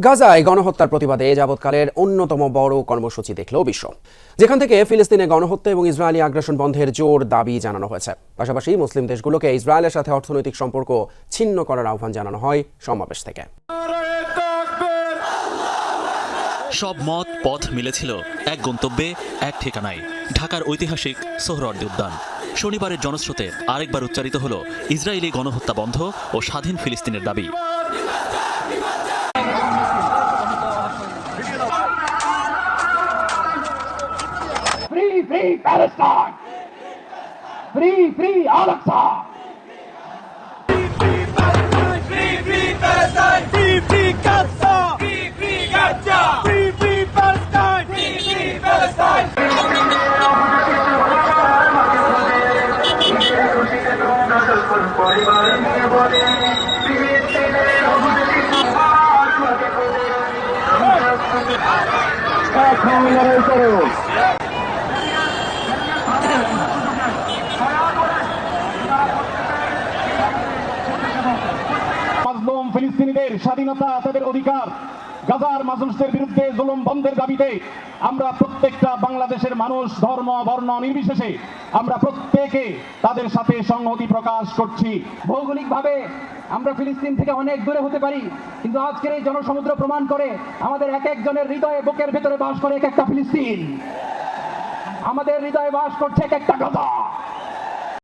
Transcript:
গাজায় গণহত্যার প্রতিবাদে যাবৎকালের অন্যতম বড় কর্মসূচি দেখল বিশ্ব, যেখান থেকে ফিলিস্তিনে গণহত্যা এবং ইসরায়েলি আগ্রাসন বন্ধের জোর দাবি জানানো হয়েছে। পাশাপাশি মুসলিম দেশগুলোকে ইসরায়েলের সাথে অর্থনৈতিক সম্পর্ক ছিন্ন করার আহ্বান জানানো হয় সমাবেশ থেকে। সব মত পথ মিলেছিল এক গন্তব্যে, এক ঠিকানায়, ঢাকার ঐতিহাসিক সোহরাওয়ার্দী উদ্যান। শনিবারের জনস্রোতে আরেকবার উচ্চারিত হলো ইসরায়েলি গণহত্যা বন্ধ ও স্বাধীন ফিলিস্তিনের দাবি। Free, free Palestine! Free, free Al-Aqsa! Free, free Palestine! Free, free Palestine! Free, free Gaza! Free, free Gaza! Free, free Palestine! Free, free Palestine! মাজলুম ফিলিস্তিনিদের স্বাধীনতা, তাদের অধিকার, গাজার মাজলুমদের বিরুদ্ধে জুলুম বন্ধের দাবিতে আমরা প্রত্যেকটা বাংলাদেশের মানুষ ধর্ম বর্ণ নির্বিশেষে আমরা প্রত্যেকে তাদের সাথে সংহতি প্রকাশ করছি। ভৌগোলিকভাবে আমরা ফিলিস্তিন থেকে অনেক দূরে হতে পারি, কিন্তু আজকের এই জনসমুদ্র প্রমাণ করে আমাদের এক একজনের হৃদয়ে, বুকের ভিতরে বাস করে এক একটা ফিলিস্তিন। আমাদের হৃদয়ে বাস করছে এক একটা গাজা।